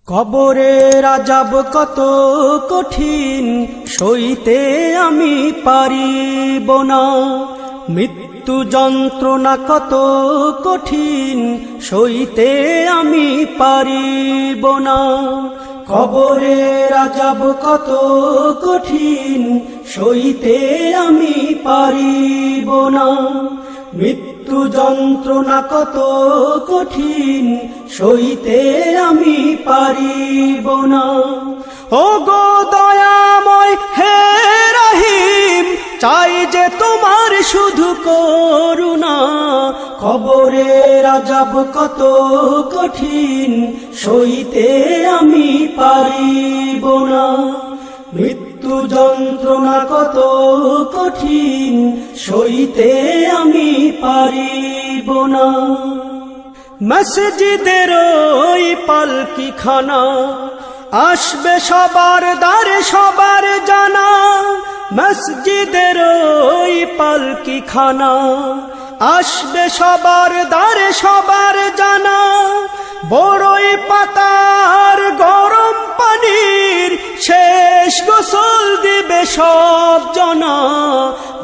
কবরের আযাব কত কঠিন, সইতে আমি পারিব না। মৃত্যু যন্ত্রণা কত কঠিন, সইতে আমি পারিব না। কবরের আযাব কত কঠিন, সইতে আমি পারিব না। মৃত্যু যন্ত্রণা কত কঠিন, সইতে আমি পারিব না। ও গো দয়াময় হে রহিম, চাই যে তোমার শুধু করুণা। কবরের আযাব কত কঠিন, সইতে আমি পারিব না। মৃত্যু যন্ত্রণা কত কঠিন, সইতে আমি পারিব না। মসজিদের ওই পালকিখানা, আসবে সবার দ্বারে সবার জানা। মসজিদের ওই পালকিখানা, আসবে সবার দ্বারে সবার জানা। বড়ই পাতার গরম পানির শেষ গোসল দিবে সব জনা।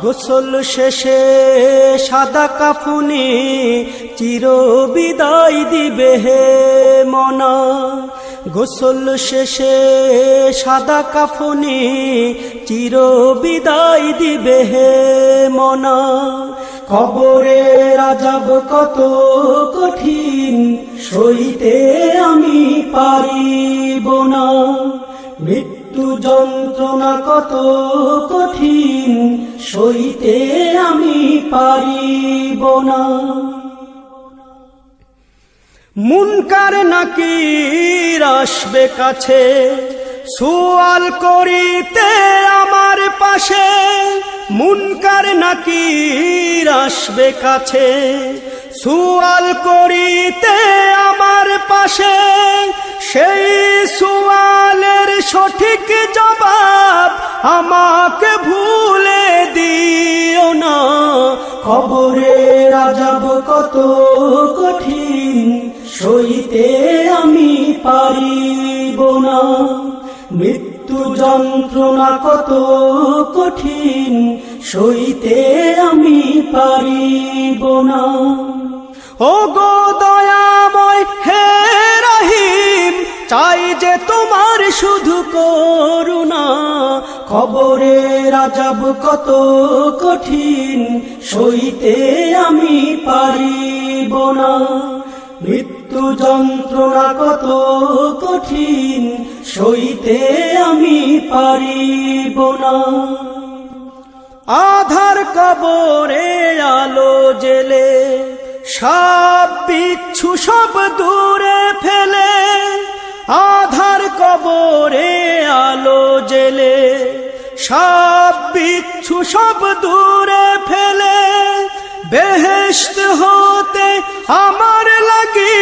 গোসল শেষে সাদা কাফনে চির বিদায় দিবে হে মনা। গোসল শেষে সাদা কাফনে চির বিদায় দিবে হে মনা। কবরের আযাব কত কঠিন, সইতে আমি পারিব না। মৃত্যু যন্ত্রণা কত কঠিন, সইতে আমি পারিব না। মুনকার নাকির আসবে কাছে, সুয়াল করিতে আমার পাশে। মুনকার নাকির আসবে কাছে, সুয়াল করিতে আমার পাশে। সেই সুয়ালের সঠিক জবাব আমাকে ভুলে দিও না। কবরের আযাব কত কঠিন, সইতে আমি পারিব না। মৃত্যু যন্ত্রণা কত কঠিন, সইতে আমি পারিব না। ও গো দয়াময় হে রহিম, চাই যে তোমার শুধু করুণা। কবরের আযাব কত কঠিন, সইতে আমি পারিব না। মৃত্যু যন্ত্রণা কত কঠিন, সইতে আমি পারিব না। আধার কবরে আলো জেলে, সাপ বিচ্ছু সব দূরে ফেলে। আধার কবরে আলো জেলে, সাপ বিচ্ছু সব দূরে ফেলে। বেহেশত হতে আমার লাগি